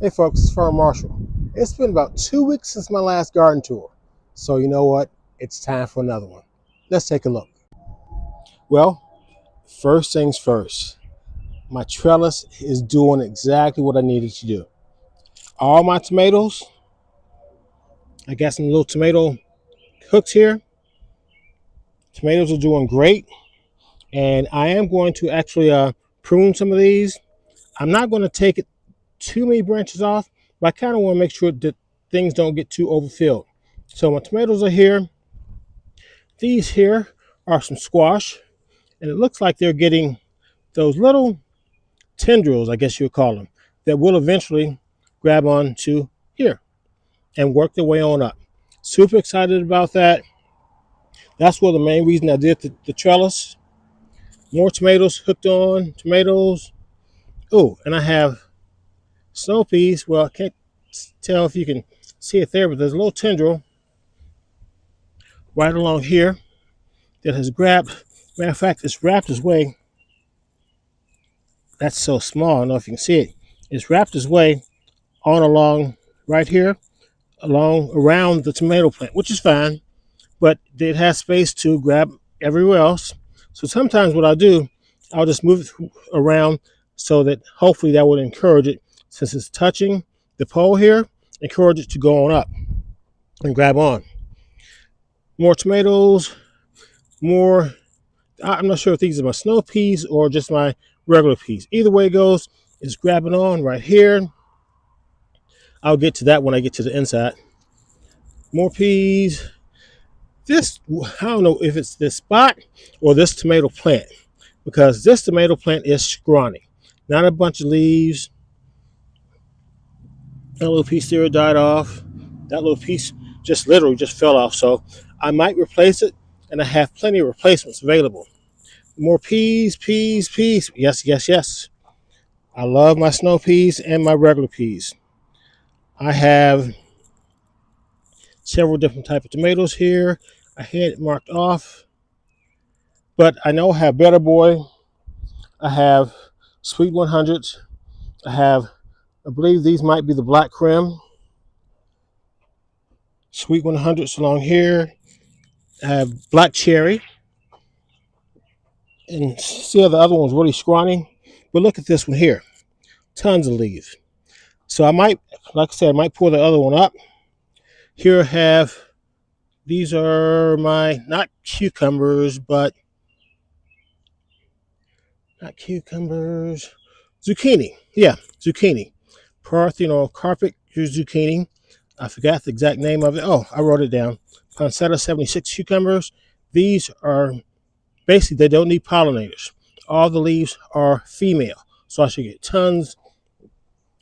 Hey folks, it's Farm Marshall. It's been about 2 weeks since my last garden tour. So you know what? It's time for another one. Let's take a look. Well, first things first. My trellis is doing exactly what I needed to do. All my tomatoes, I got some little tomato hooks here. Tomatoes are doing great. And I am going to actually prune some of these. I'm not going to take it too many branches off, but I kind of want to make sure that things don't get too overfilled. So my tomatoes are here. These here are some squash, and it looks like they're getting those little tendrils, I guess you would call them, that will eventually grab onto here and work their way on up. Super excited about that. That's one of the main reason I did the trellis. More tomatoes hooked on, tomatoes. Oh, and I have snow peas. Well, I can't tell if you can see it there, but there's a little tendril right along here that has grabbed. Matter of fact, it's wrapped its way. That's so small. I don't know if you can see it. It's wrapped its way on along right here, along around the tomato plant, which is fine, but it has space to grab everywhere else. So sometimes what I'll do, I'll just move it around so that hopefully that would encourage it, since it's touching the pole here, encourage it to go on up and grab on. More tomatoes, more. I'm not sure if these are my snow peas or just my regular peas. Either way it goes, it's grabbing on right here. I'll get to that when I get to the inside. More peas. This, I don't know if it's this spot or this tomato plant, because this tomato plant is scrawny. Not a bunch of leaves. That little piece there died off. That little piece just literally just fell off. So I might replace it, and I have plenty of replacements available. More peas, peas, peas. Yes, yes, yes. I love my snow peas and my regular peas. I have several different types of tomatoes here. I had it marked off, but I know I have Better Boy. I have Sweet 100s. I believe these might be the Black Creme. Sweet 100s along here. I have Black Cherry. And see how the other one's really scrawny? But look at this one here. Tons of leaves. So I might, like I said, I might pour the other one up. Here I have, these are my, not cucumbers, but not cucumbers, zucchini. Yeah, zucchini. Partheno carpet zucchini. I forgot the exact name of it. Oh, I wrote it down. Pancetta 76 cucumbers. These are basically, they don't need pollinators. All the leaves are female. So I should get tons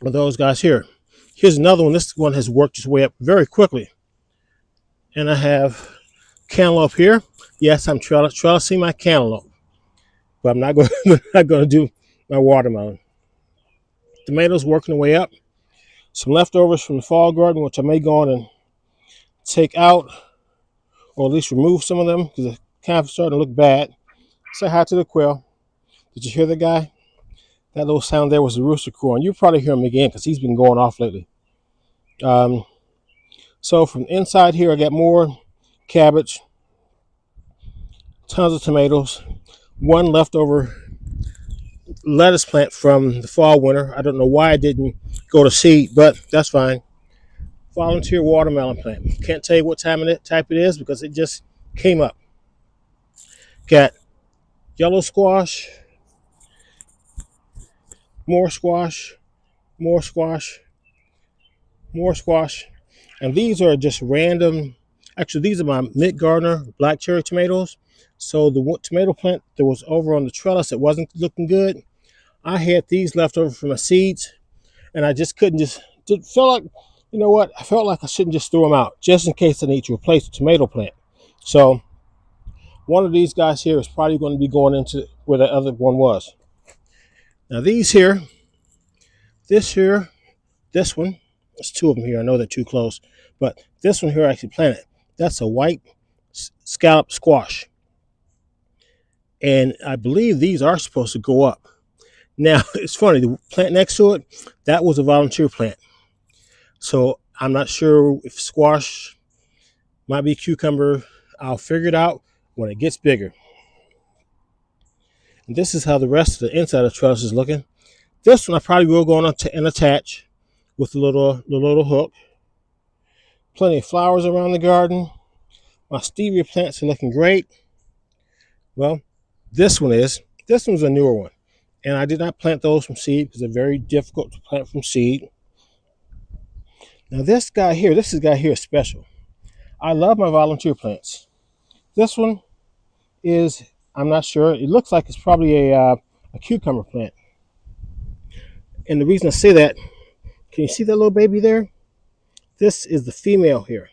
of those guys here. Here's another one. This one has worked its way up very quickly. And I have cantaloupe here. Yes, I'm trellising my cantaloupe, but I'm not going not going to do my watermelon. Tomatoes working their way up. Some leftovers from the fall garden, which I may go on and take out, or at least remove some of them because they're kind of starting to look bad. Say hi to the quail. Did you hear the guy? That little sound there was the rooster crowing. You'll probably hear him again because he's been going off lately. Um, so from inside here, I got more cabbage, tons of tomatoes, one leftover lettuce plant from the fall winter. I don't know why I didn't go to seed, but that's fine. Volunteer watermelon plant. Can't tell you what type it is because it just came up. Got yellow squash, more squash, more squash, more squash. And these are just random. Actually, these are my Mint Gardner black cherry tomatoes. So the tomato plant that was over on the trellis that wasn't looking good, I had these left over from my seeds, and I just couldn't feel like, you know what? I felt like I shouldn't just throw them out just in case I need to replace the tomato plant. So one of these guys here is probably going to be going into where the other one was. Now these here, this here, this one, there's two of them here. I know they're too close, but this one here I actually planted. That's a white scallop squash. And I believe these are supposed to go up. Now, it's funny, the plant next to it, that was a volunteer plant. So I'm not sure if squash might be cucumber. I'll figure it out when it gets bigger. And this is how the rest of the inside of the trellis is looking. This one I probably will go on and attach with the little hook. Plenty of flowers around the garden. My stevia plants are looking great. Well, this one's a newer one. And I did not plant those from seed because they're very difficult to plant from seed. Now this guy here is special. I love my volunteer plants. This one is, I'm not sure, it looks like it's probably a cucumber plant. And the reason I say that, can you see that little baby there? This is the female here.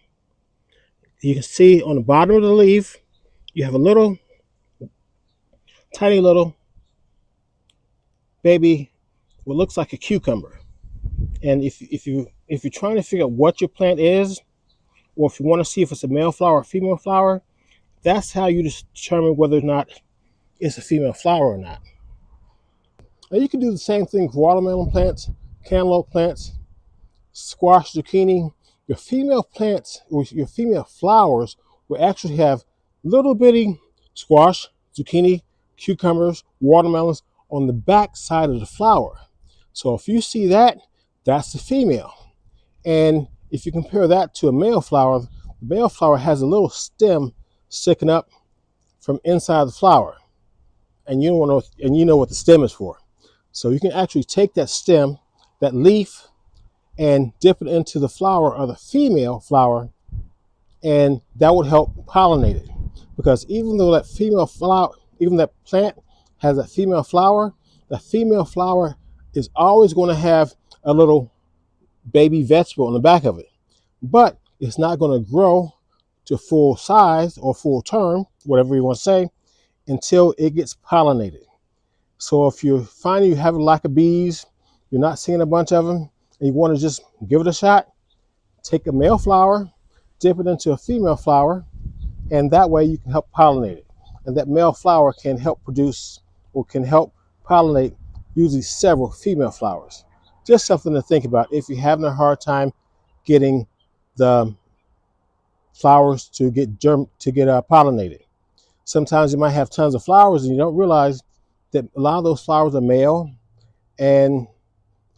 You can see on the bottom of the leaf, you have a little, tiny little baby, what looks like a cucumber. And if you're trying to figure out what your plant is, or if you want to see if it's a male flower or female flower, that's how you determine whether or not it's a female flower or not. Now you can do the same thing with watermelon plants, cantaloupe plants, squash, zucchini. Your female plants or your female flowers will actually have little bitty squash, zucchini, cucumbers, watermelons on the back side of the flower. So if you see that, that's the female. And if you compare that to a male flower, the male flower has a little stem sticking up from inside the flower. And you know what the stem is for. So you can actually take that stem, that leaf, and dip it into the flower of the female flower, and that would help pollinate it. Because even though that female flower, even that plant has a female flower, the female flower is always going to have a little baby vegetable on the back of it. But it's not going to grow to full size or full term, whatever you want to say, until it gets pollinated. So if you're finding you have a lack of bees, you're not seeing a bunch of them, and you want to just give it a shot, take a male flower, dip it into a female flower, and that way you can help pollinate it. And that male flower can help produce or can help pollinate usually several female flowers. Just something to think about if you're having a hard time getting the flowers to get pollinated. Sometimes you might have tons of flowers and you don't realize that a lot of those flowers are male, and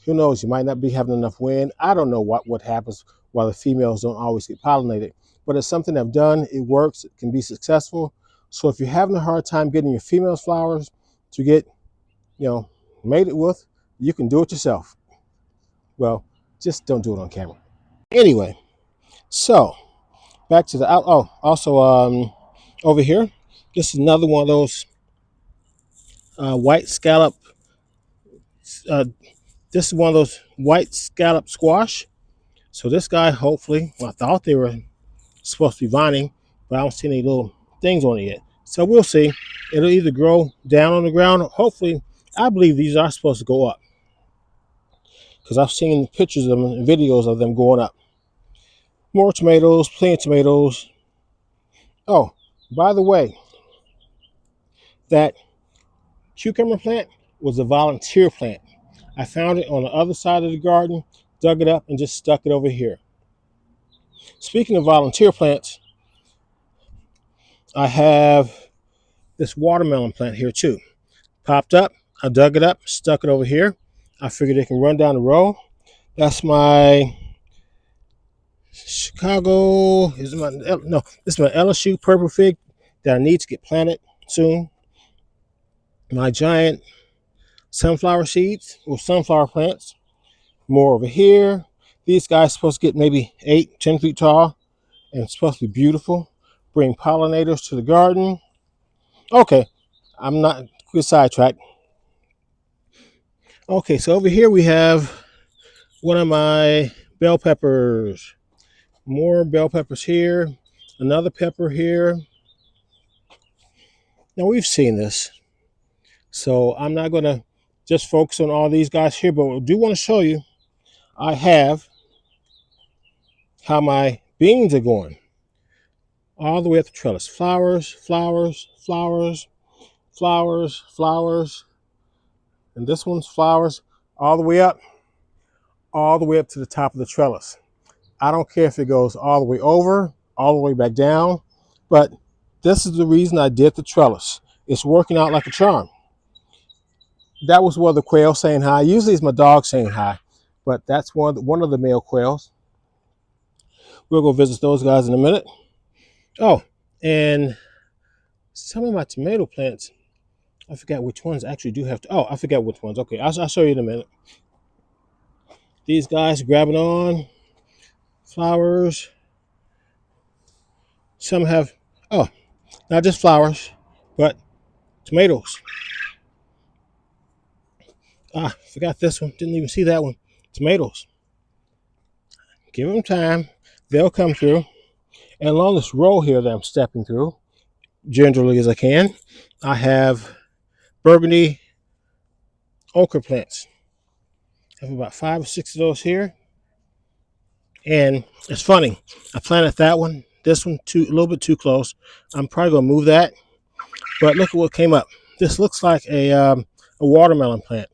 who knows, you might not be having enough wind. I don't know what happens why the females don't always get pollinated, but it's something I've done. It works. It can be successful. So if you're having a hard time getting your female flowers to get, mated with, you can do it yourself. Well, just don't do it on camera. Anyway, so back to the also over here, this is another one of those white scallop. This is one of those white scallop squash. So this guy, hopefully, I thought they were supposed to be vining, but I don't see any little things on it yet. So we'll see. It'll either grow down on the ground, or hopefully, I believe these are supposed to go up, because I've seen pictures of them and videos of them going up. More tomatoes, plenty of tomatoes. Oh, by the way, that cucumber plant was a volunteer plant. I found it on the other side of the garden, dug it up, and just stuck it over here. Speaking of volunteer plants, I have this watermelon plant here too. Popped up, I dug it up, stuck it over here. I figured it can run down the row. That's my Chicago, this is my LSU purple fig that I need to get planted soon. My giant sunflower seeds or sunflower plants. More over here. These guys are supposed to get maybe 8-10 feet tall, and it's supposed to be beautiful. Bring pollinators to the garden. Okay, I'm not good sidetrack. Okay, so over here we have one of my bell peppers. More bell peppers here. Another pepper here. Now we've seen this, so I'm not going to just focus on all these guys here, but I do want to show you I have how my beans are going. All the way up the trellis. Flowers, flowers, flowers, flowers, flowers. And this one's flowers all the way up to the top of the trellis. I don't care if it goes all the way over, all the way back down, but this is the reason I did the trellis. It's working out like a charm. That was one of the quails saying hi. Usually it's my dog saying hi, but that's one of the male quails. We'll go visit those guys in a minute. Oh, and some of my tomato plants, I forgot which ones actually do have to. Oh, I forgot which ones. Okay, I'll show you in a minute. These guys grabbing on flowers. Some have, oh, not just flowers, but tomatoes. Ah, forgot this one. Didn't even see that one. Tomatoes. Give them time. They'll come through. And along this row here that I'm stepping through, gingerly as I can, I have burgundy ochre plants. I have about 5 or 6 of those here. And it's funny. I planted that one. This one a little bit too close. I'm probably going to move that. But look at what came up. This looks like a watermelon plant.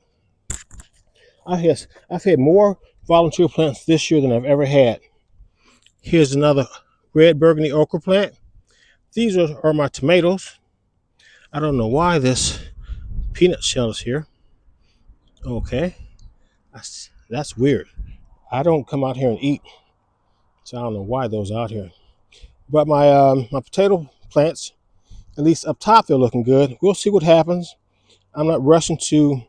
I've had more volunteer plants this year than I've ever had. Here's another red burgundy ochre plant. These are my tomatoes. I don't know why this peanut shell is here. Okay, that's weird. I don't come out here and eat, so I don't know why those are out here. But my potato plants, at least up top, they're looking good. We'll see what happens. I'm not rushing to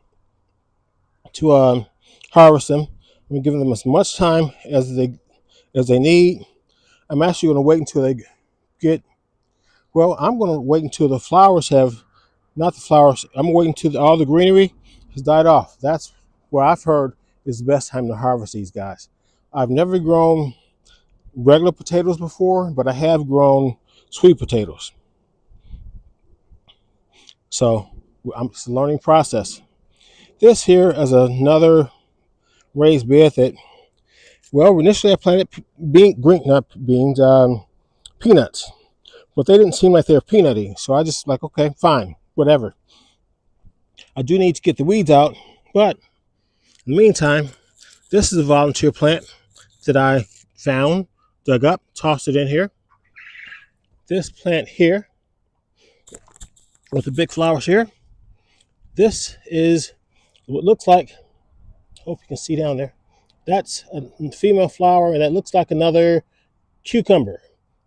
harvest them. I'm giving them as much time as they need. I'm actually going to wait until they get. Well, I'm going to wait until the flowers have, not the flowers. I'm waiting until all the greenery has died off. That's what I've heard is the best time to harvest these guys. I've never grown regular potatoes before, but I have grown sweet potatoes. So it's a learning process. This here is another raised bed that, well, initially I planted peanuts, but they didn't seem like they were peanutty. So I just like, okay, fine, whatever. I do need to get the weeds out, but in the meantime, this is a volunteer plant that I found, dug up, tossed it in here. This plant here with the big flowers here, this is what looks like, hope you can see down there, that's a female flower, and that looks like another cucumber.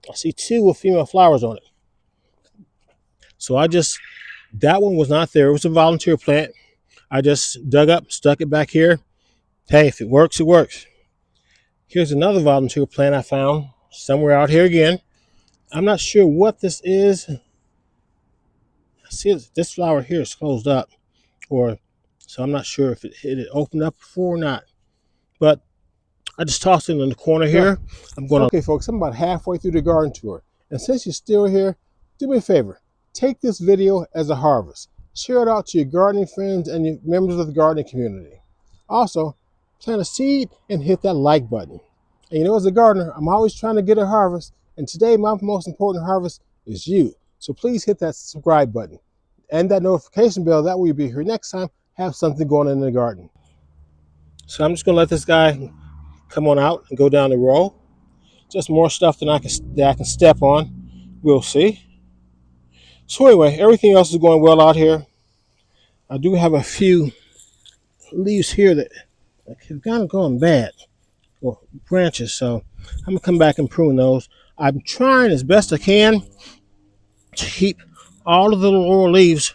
I see 2 with female flowers on it. So that one was not there. It was a volunteer plant. I just dug up, stuck it back here. Hey, if it works, it works. Here's another volunteer plant I found somewhere out here again. I'm not sure what this is. I see this flower here is closed up, so I'm not sure if it opened up before or not. But I just tossed it in the corner here. Okay, folks, I'm about halfway through the garden tour. And since you're still here, do me a favor. Take this video as a harvest. Share it out to your gardening friends and your members of the gardening community. Also, plant a seed and hit that like button. And you know, as a gardener, I'm always trying to get a harvest. And today, my most important harvest is you. So please hit that subscribe button and that notification bell. That way you'll be here next time, have something going on in the garden. So I'm just going to let this guy come on out and go down the row. Just more stuff that I can step on. We'll see. So anyway, everything else is going well out here. I do have a few leaves here that have kind of gone bad, or branches, so I'm going to come back and prune those. I'm trying as best I can to keep all of the lower leaves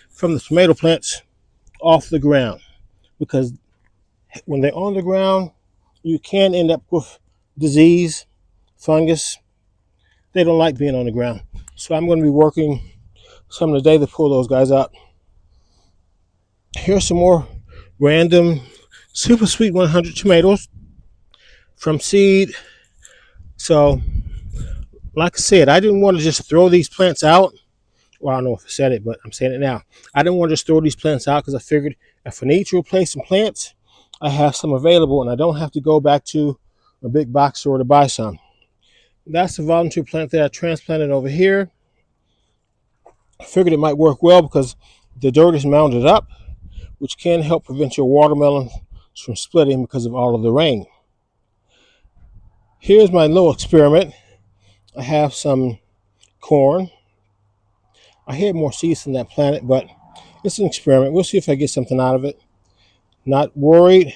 from the tomato plants off the ground, because when they're on the ground, you can end up with disease, fungus. They don't like being on the ground. So I'm going to be working some of the day to pull those guys up. Here's some more random super sweet 100 tomatoes from seed. So, like I said, I didn't want to just throw these plants out. Well, I don't know if I said it, but I'm saying it now. I didn't want to just throw these plants out because I figured if I need to replace some plants, I have some available and I don't have to go back to a big box store to buy some. That's a volunteer plant that I transplanted over here. I figured it might work well because the dirt is mounded up, which can help prevent your watermelon from splitting because of all of the rain. Here's my little experiment. I have some corn. I had more seeds than that planted, but it's an experiment. We'll see if I get something out of it. Not worried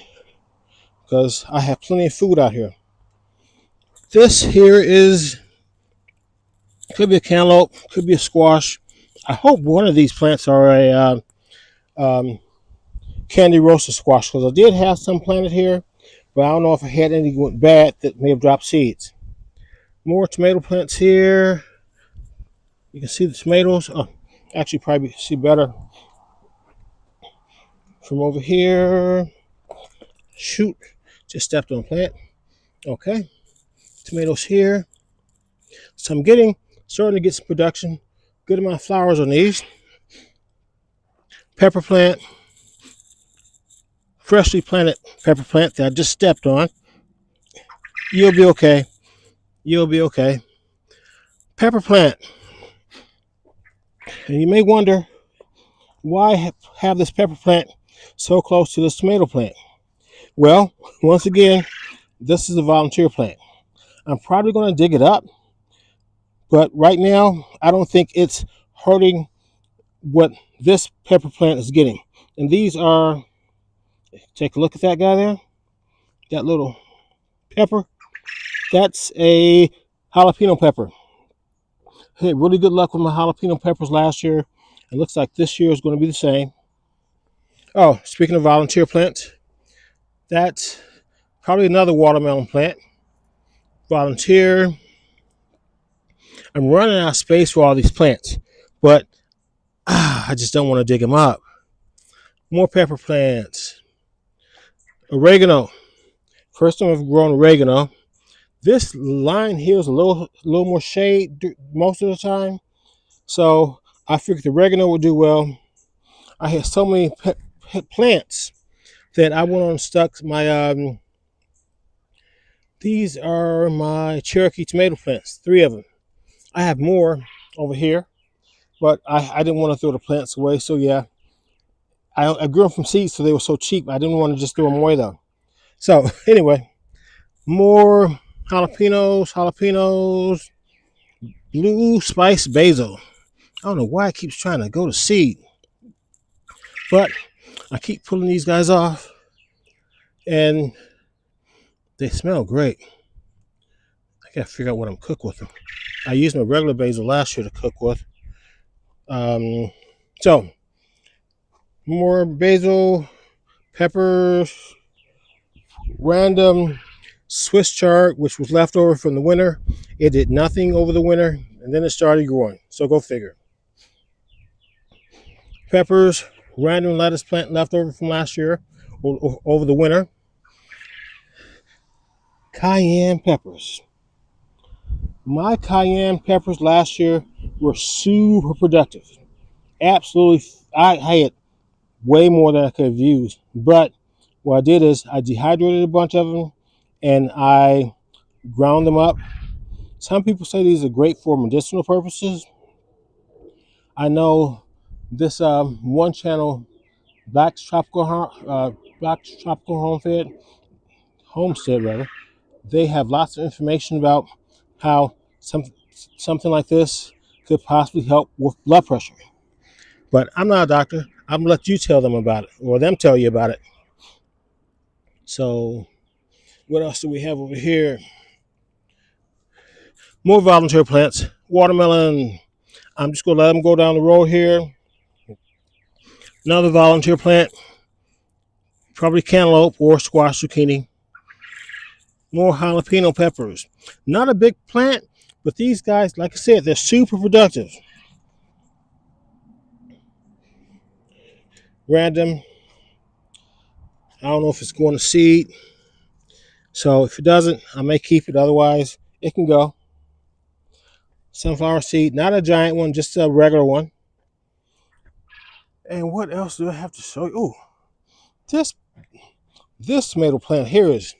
because I have plenty of food out here. This here could be a cantaloupe, could be a squash. I hope one of these plants are a candy roasted squash because I did have some planted here, but I don't know if I had any went bad that may have dropped seeds. More tomato plants here. You can see the tomatoes. Oh, actually, probably see better from over here. Shoot, just stepped on a plant. Okay, tomatoes here. So I'm starting to get some production. Good amount of flowers on these. Pepper plant, freshly planted pepper plant that I just stepped on. You'll be okay. You'll be okay. Pepper plant. And you may wonder why have this pepper plant so close to this tomato plant. Well, once again, this is a volunteer plant. I'm probably going to dig it up, but right now I don't think it's hurting what this pepper plant is getting. And these are, take a look at that guy there, that little pepper. That's a jalapeno pepper. Hey, really good luck with my jalapeno peppers last year. It looks like this year is going to be the same. Oh, speaking of volunteer plants, that's probably another watermelon plant. Volunteer. I'm running out of space for all these plants, but I just don't want to dig them up. More pepper plants. Oregano. First time I've grown oregano. This line here is a little more shade most of the time, so I figured the oregano would do well. I had so many plants that I went on and stuck my these are my Cherokee tomato plants, 3 of them. I have more over here, but I didn't want to throw the plants away, so yeah. I grew them from seeds, so they were so cheap. I didn't want to just throw them away, though. So, anyway, more jalapenos, blue spice basil. I don't know why it keeps trying to go to seed, but I keep pulling these guys off, and they smell great. I gotta figure out what I'm cook with them. I used my regular basil last year to cook with. So, more basil, peppers, random Swiss chard, which was left over from the winter. It did nothing over the winter, and then it started growing. So go figure. Peppers, random lettuce plant left over from last year over the winter. Cayenne peppers. My cayenne peppers last year were super productive. Absolutely, I had way more than I could have used. But what I did is I dehydrated a bunch of them and I ground them up. Some people say these are great for medicinal purposes. I know this one channel, Black's Tropical Homestead rather. They have lots of information about how something like this could possibly help with blood pressure. But I'm not a doctor. I'm gonna let you tell them about it, or them tell you about it. So, what else do we have over here? More volunteer plants. Watermelon. I'm just gonna let them go down the road here. Another volunteer plant. Probably cantaloupe or squash zucchini. More jalapeno peppers. Not a big plant, but these guys, like I said, they're super productive. Random. I don't know if it's going to seed. So if it doesn't, I may keep it. Otherwise, it can go. Sunflower seed, not a giant one, just a regular one. And what else do I have to show you? Oh, this tomato plant here is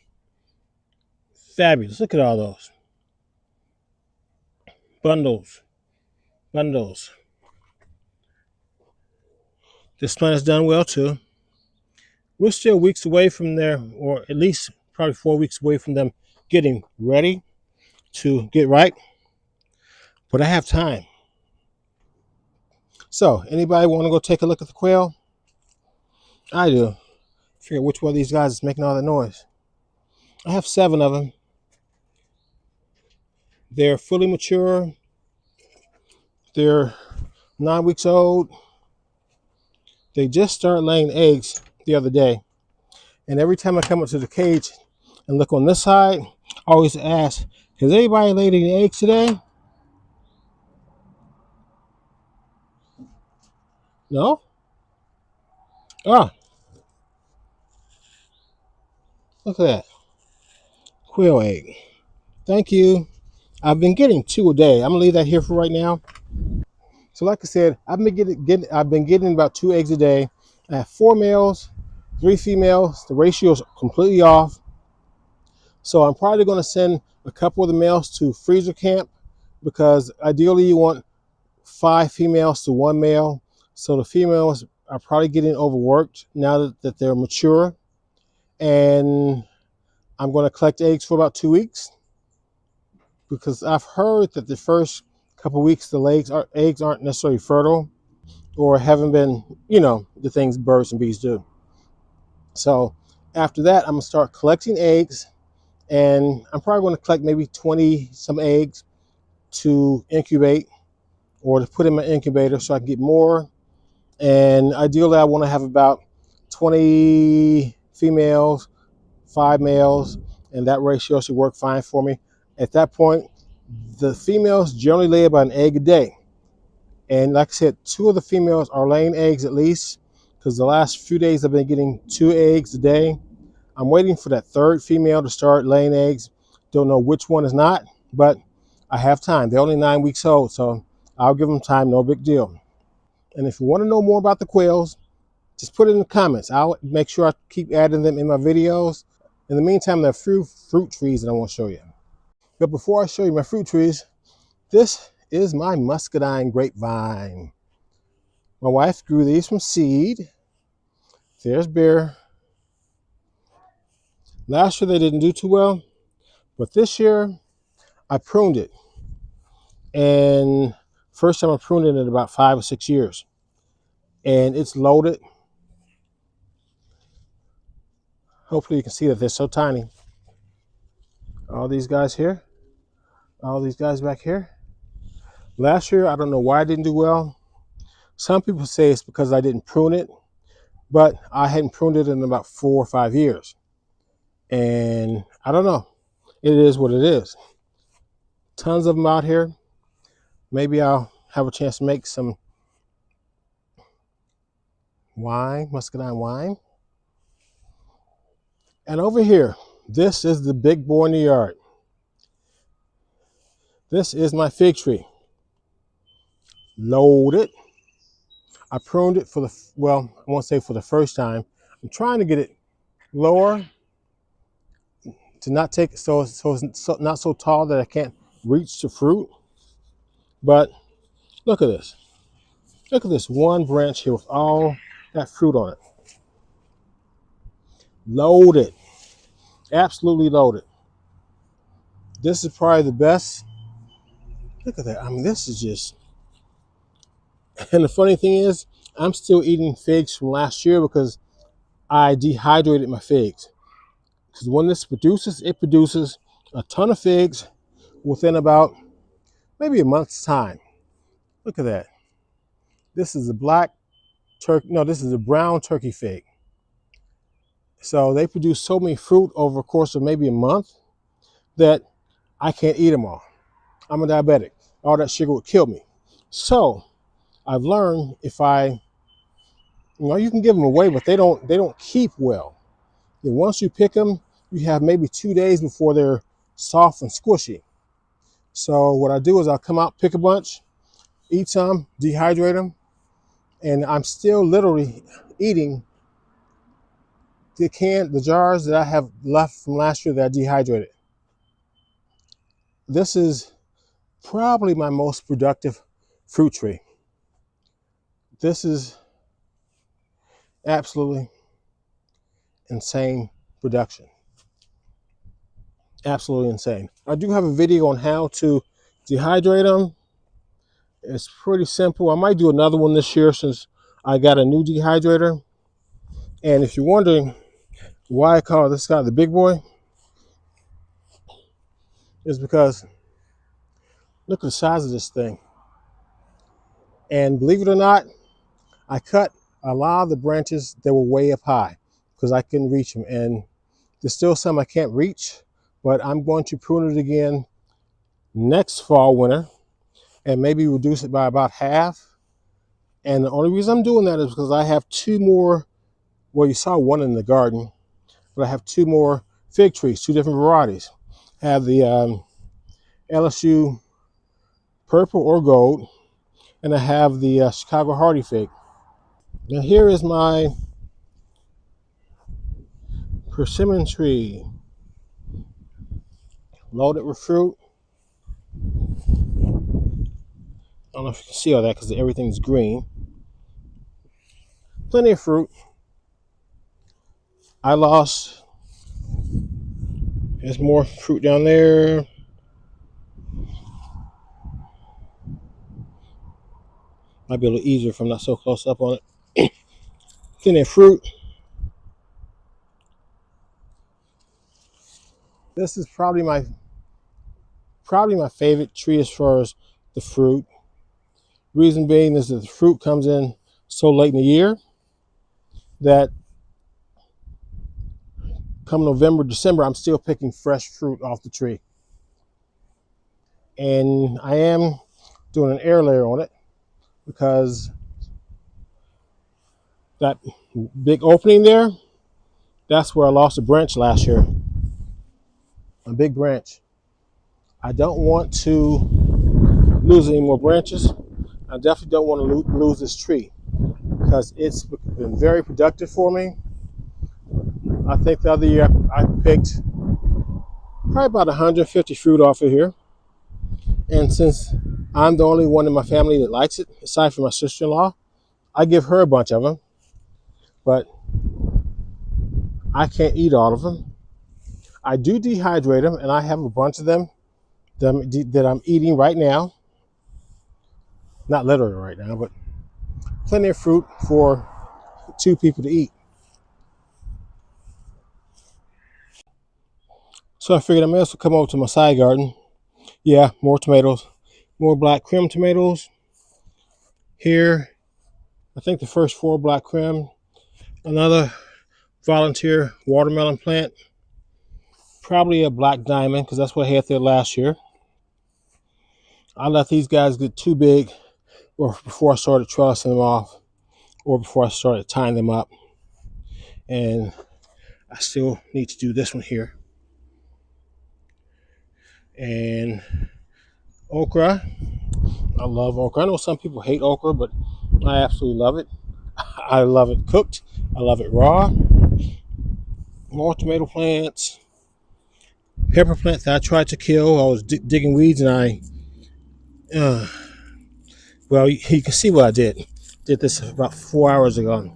fabulous. Look at all those bundles. This plant has done well too. We're still weeks away from there, or at least probably 4 weeks away from them getting ready to get right. But I have time. So, anybody want to go take a look at the quail? I do. Figure which one of these guys is making all that noise. I have 7 of them. They're fully mature. They're 9 weeks old. They just started laying eggs the other day. And every time I come up to the cage and look on this side, I always ask, has anybody laid any eggs today? No? Ah, look at that. Quail egg. Thank you. I've been getting 2 a day. I'm gonna leave that here for right now. So like I said, I've been getting about 2 eggs a day. I have 4 males, 3 females. The ratio is completely off. So I'm probably gonna send a couple of the males to freezer camp because ideally you want 5 females to 1 male. So the females are probably getting overworked now that they're mature. And I'm going to collect eggs for about 2 weeks because I've heard that the first couple weeks the eggs aren't necessarily fertile or haven't been, the things birds and bees do. So after that, I'm going to start collecting eggs, and I'm probably going to collect maybe 20 some eggs to incubate or to put in my incubator so I can get more. And ideally, I want to have about 20 females, 5 males, and that ratio should work fine for me. At that point, the females generally lay about an egg a day. And like I said, 2 of the females are laying eggs at least, because the last few days I've been getting 2 eggs a day. I'm waiting for that 3rd female to start laying eggs. Don't know which one is not, but I have time. They're only 9 weeks old, so I'll give them time, no big deal. And if you want to know more about the quails, just put it in the comments. I'll make sure I keep adding them in my videos. In the meantime, there are a few fruit trees that I want to show you. But before I show you my fruit trees, this is my muscadine grapevine. My wife grew these from seed. There's Bear. Last year they didn't do too well, but this year I pruned it. And first time I pruned it in about 5 or 6 years. And it's loaded. Hopefully you can see that they're so tiny. All these guys here, all these guys back here. Last year, I don't know why I didn't do well. Some people say it's because I didn't prune it, but I hadn't pruned it in about 4 or 5 years. And I don't know. It is what it is. Tons of them out here. Maybe I'll have a chance to make some wine, muscadine wine. And over here, this is the big boy in the yard. This is my fig tree. Loaded. I pruned it I won't say for the first time. I'm trying to get it lower to not take so it's not so tall that I can't reach the fruit. But look at this. Look at this one branch here with all that fruit on it. Loaded. Absolutely loaded. This is probably the best. Look at that. I mean, this is just. And the funny thing is, I'm still eating figs from last year because I dehydrated my figs. Because when this produces, it produces a ton of figs within about maybe a month's time. Look at that. This is a black turkey. No, this is a brown turkey fig. So they produce so many fruit over a course of maybe a month that I can't eat them all. I'm a diabetic. All that sugar would kill me. So I've learned if you can give them away, but they don't keep well. And once you pick them, you have maybe 2 days before they're soft and squishy. So what I do is I'll come out, pick a bunch, eat some, dehydrate them, and I'm still literally eating the jars that I have left from last year that I dehydrated. This is probably my most productive fruit tree. This is absolutely insane production. Absolutely insane. I do have a video on how to dehydrate them. It's pretty simple. I might do another one this year since I got a new dehydrator. And if you're wondering why I call this guy the big boy, it's because look at the size of this thing. And believe it or not, I cut a lot of the branches that were way up high because I couldn't reach them. And there's still some I can't reach, but I'm going to prune it again next fall, winter, and maybe reduce it by about half. And the only reason I'm doing that is because I have two more, well, you saw one in the garden, but I have two more fig trees, two different varieties. I have the LSU purple or gold, and I have the Chicago hardy fig. Now here is my persimmon tree, loaded with fruit. I don't know if you can see all that because everything's green. Plenty of fruit. I lost, there's more fruit down there. Might be a little easier if I'm not so close up on it. Plenty of fruit. This is probably my favorite tree as far as the fruit. Reason being is that the fruit comes in so late in the year that come November, December, I'm still picking fresh fruit off the tree. And I am doing an air layer on it because that big opening there, that's where I lost a branch last year. A big branch. I don't want to lose any more branches. I definitely don't want to lose this tree because it's been very productive for me. I think the other year I picked probably about 150 fruit off of here. And since I'm the only one in my family that likes it, aside from my sister-in-law, I give her a bunch of them. But I can't eat all of them. I do dehydrate them, and I have a bunch of them that I'm eating right now. Not literally right now, but plenty of fruit for two people to eat. So I figured I may as well come over to my side garden. Yeah, more tomatoes. More black creme tomatoes. Here, I think the first 4 black creme. Another volunteer watermelon plant. Probably a black diamond because that's what I had there last year. I let these guys get too big or before I started trellising them off or before I started tying them up. And I still need to do this one here. And okra. I love okra. I know some people hate okra, but I absolutely love it. I love it cooked. I love it raw. More tomato plants. Pepper plant that I tried to kill. I was digging weeds and well, you can see what I did. Did this about 4 hours ago.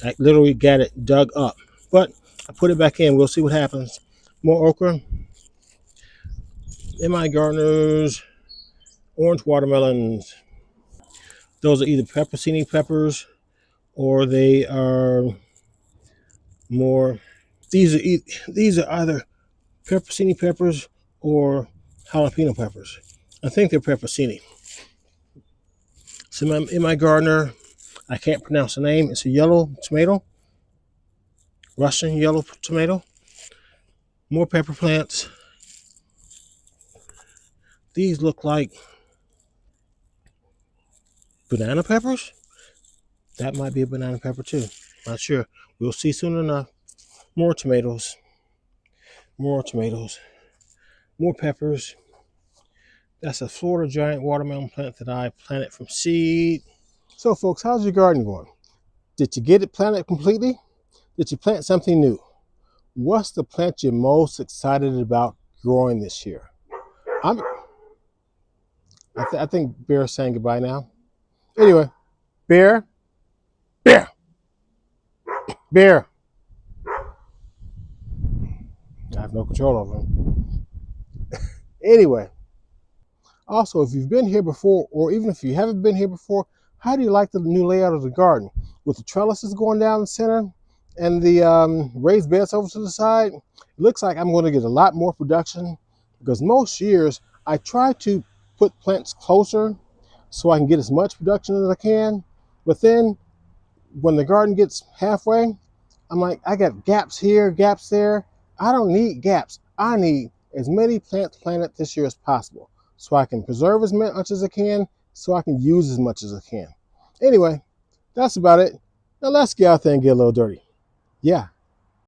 I literally got it dug up. But I put it back in. We'll see what happens. More okra. In my gardeners, orange watermelons. Those are either peppercini peppers or they are more. These are either peppercini peppers or jalapeno peppers. I think they're peppercini. So in my gardener, I can't pronounce the name. It's a yellow tomato, Russian yellow tomato. More pepper plants. These look like banana peppers. That might be a banana pepper too. Not sure. We'll see soon enough. More tomatoes. More tomatoes. More peppers. That's a Florida giant watermelon plant that I planted from seed. So folks, how's your garden going? Did you get it planted completely? Did you plant something new? What's the plant you're most excited about growing this year? I think Bear's saying goodbye now. Anyway, Bear, Bear, Bear. have no control over them. Anyway, also, if you've been here before, or even if you haven't been here before, how do you like the new layout of the garden? With the trellises going down the center and the raised beds over to the side, it looks like I'm going to get a lot more production, because most years I try to put plants closer so I can get as much production as I can. But then when the garden gets halfway, I'm like, I got gaps here, gaps there. I don't need gaps. I need as many plants planted this year as possible, so I can preserve as much as I can, so I can use as much as I can. Anyway, that's about it. Now let's get out there and get a little dirty. Yeah.